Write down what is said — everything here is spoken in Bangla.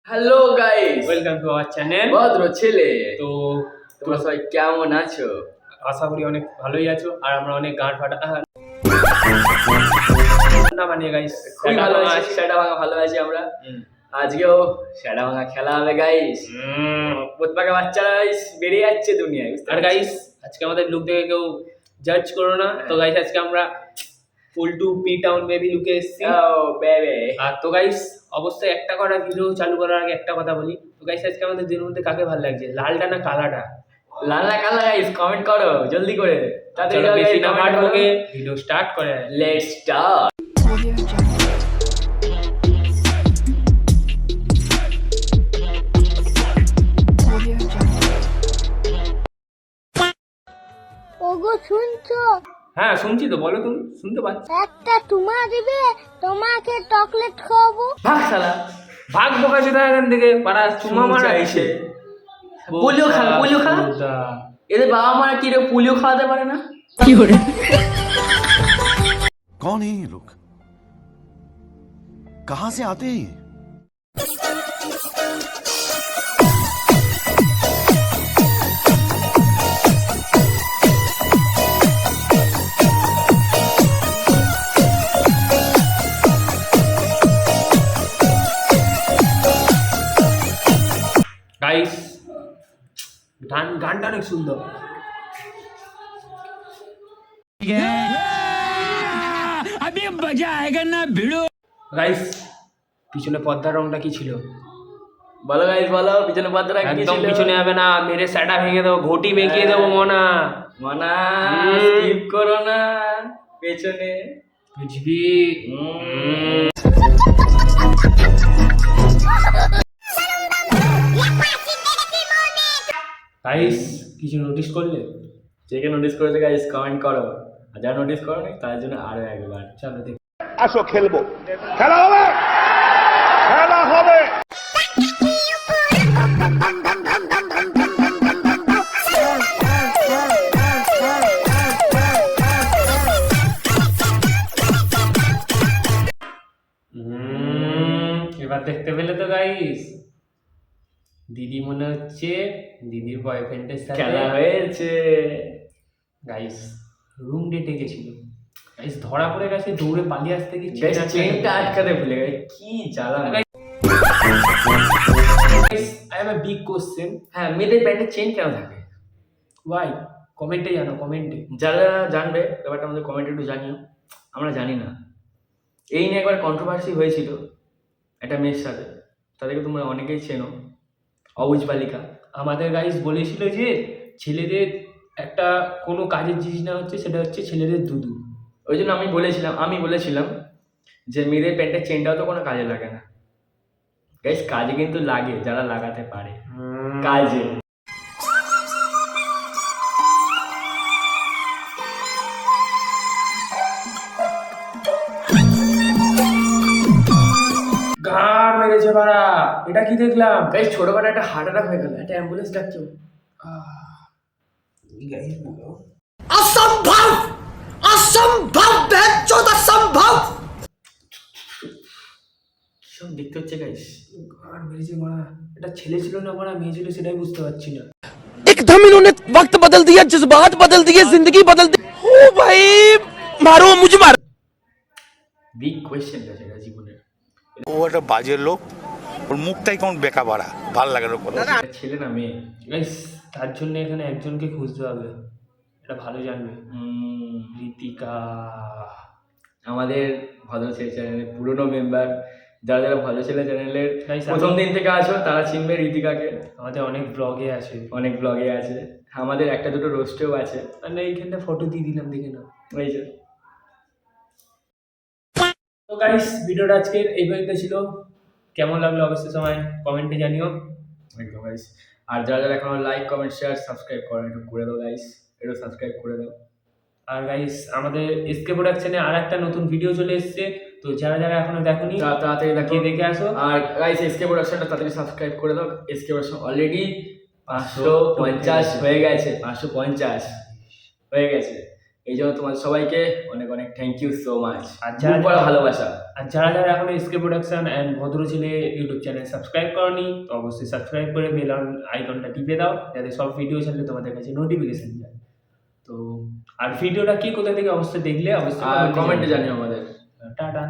Hello guys, welcome to our channel ভদ্র ছেলে। তো তোমরা সবাই কেমন আছো? আশা করি অনেক ভালোই আছো। আর আমরা অনেক গান ফাটা না মানে গাইস খুবই ভালো আছি, সেটা ভালো আছি আমরা। আজকেও সেটা ভাঙা খেলা হবে গাইস। প্রত্যেকটা বাচ্চারা বেরিয়ে যাচ্ছে দুনিয়ায়। আর গাইস আজকে আমাদের লুক দেখে কেউ জাজ করো না। তো গাইস আজকে আমরা ফুল টু পি টাউন বেবি লুকে এসেছি। ও বেবি। আর তো গাইস অবশ্যই একটা করা ভিডিও চালু করার আগে একটা কথা বলি। তো গাইস আজকে আমাদের দিনের মধ্যে কাকে ভালো লাগছে, লালটা না কালাটা? লাল না কালা গাইস, কমেন্ট করো জলদি করে। চলো বেশি না মাঠ হোকে, ভিডিও স্টার্ট করে। Let's start. ওগো শুনছো? হ্যাঁ শুনছি তো, বলো তুমি শুনতে পাচ্ছ? একটা টুমা দিবে, তোমাকে চকলেট খাওয়াবো। ভাগ শালা, ভাগ বোকা চোদা এখান থেকে, পাড়া চুমা মারা এসে পোলিও খা, পোলিও খা। এদের বাবা মারা কি রে পোলিও খাওয়াতে পারে না? কি করে? कौन है ये लोग? कहां से आते हैं? গাইস গানটা অনেক সুন্দর। अभी मजा आएगा ना भिड़ो। গাইস পিছনে পর্দার রংটা কি ছিল বলো গাইস, বলো পিছনে পর্দাটা কি ছিল? একদম পিছনে হবে না, মেরে স্যাটা ভেঙে দেবো, ঘটি বেঁকিয়ে দেবো মনা। মনা স্কিপ করো না, পেছনে বুঝবি। গাইস কিছু নোটিস করলে? যে নোটিস করেছে গাইস কমেন্ট করো, আর যারা নোটিস করোনি তার জন্য আরো একবার। চলো দেখ, আসো খেলবো, খেলা হবে, খেলা হবে। এবার দেখতে পেলে তো গাইস, দিদি মনে হচ্ছে দিদির বয়ফ্রেন্ডের সাথে খেলা হয়েছে। গাইস রুম ডেটে গেছিল, গাইস ধরা পড়ে গেছে, দৌড়ে পালিয়ে আসতে গিয়ে গাইস চেনটা আটকাতে ভুলে গেছে, কি জ্বালা। Guys I have a big question. হ্যাঁ, মেয়েদের প্যান্টের চেন কেন থাকে? ওয়াই? কমেন্টে জানো, কমেন্টে। যারা জানবে ব্যাপারটা আমাদের কমেন্টে একটু জানিও, আমরা জানি না। এই নিয়ে একবার কন্ট্রোভার্সি হয়েছিল একটা মেয়ের সাথে, তাদেরকে তোমরা অনেকেই চেনো, অবুজ বালিকা। আমাদের গাইস বলেছিল যে ছেলেদের একটা কোনো কাজের জিনিস না হচ্ছে, সেটা হচ্ছে ছেলেদের দুধু। ওই জন্য আমি বলেছিলাম যে মেয়েদের প্যান্টের চেনটাও তো কোনো কাজে লাগে না। গাইস কাজে কিন্তু লাগে, যারা লাগাতে পারে কাজে। গান মেরেছে বাড়া, এটা কি দেখলাম? গাইস ছোটখাটো একটা হার্ট অ্যাটাক হয়ে গেল, একটা অ্যাম্বুলেন্স ডাকছো। असंभव असंभव बेचोद असंभव সব দেখতে হচ্ছে গাইস। গান মেরেছে বাড়া, এটা ছেলে ছিল না বাড়া মেয়ে ছিল সেটাই বুঝতে পারছি না। एकदम इन्होंने वक्त बदल दिया, जज्बात बदल दिए, जिंदगी बदल दी। ओ भाई मारो मुझे मारो। বিগ কোয়েশ্চেন আছে জীবনে। ও একটা বাজে লোক, ওর মুখটাই কেমন বেকা বাড়া, ভাল লাগে না কোনো। ছেলে না মেয়ে? গাইস তার জন্য এখানে একজনকে খুঁজতে হবে, এটা ভালো জানবে। ঋতিকা, আমাদের ভদ্র ছেলে চ্যানেলের পুরনো মেম্বার। যারা যারা ভদ্র ছেলে চ্যানেলের Guys, প্রথম দিন থেকে আছো তারা চিনবে ঋতিকাকে, আমাদের অনেক ব্লগে আছে, অনেক ব্লগে আছে, আমাদের একটা দুটো রোস্টেও আছে। আর না এইখানটা ফটো দিয়ে দিলাম, দেখে নাও। ওই যে তো গাইস ভিডিওটা আজকের এই পর্যন্ত ছিল। কেমন লাগলো অবশ্যই সময় কমেন্টে জানিও। একদম গাইস। আর যারা যারা এখনো লাইক কমেন্ট শেয়ার সাবস্ক্রাইব করেন, একটু করে দাও গাইস, একটু সাবস্ক্রাইব করে দাও। আর গাইস আমাদের এসকে প্রোডাকশনে আর একটা নতুন ভিডিও চলে এসেছে, তো যারা যারা এখনো দেখোনি তাড়াতাড়ি গিয়ে দেখে আসো। আর গাইস এসকে প্রোডাকশনটা তাড়াতাড়ি সাবস্ক্রাইব করে দাও। এসকে প্রোডাকশন অলরেডি 550 হয়ে গেছে, 550 হয়ে গেছে। এই জন্য তোমাদের সবাইকে অনেক অনেক থ্যাংক ইউ সো মাচ। আর যারা ভালোবাসা। আর যারা যারা এখন এসকে প্রোডাকশন অ্যান্ড ভদ্র ছেলে ইউটিউব চ্যানেল সাবস্ক্রাইব করনি তো অবশ্যই সাবস্ক্রাইব করে বেল আইকনটা টিপে দাও যাতে সব ভিডিও ছাড়লে তোমাদের কাছে নোটিফিকেশন যায়। তো আর ভিডিওটা কি কোথা থেকে অবশ্যই দেখলে অবশ্যই কমেন্টে জানিও আমাদের। টাটা।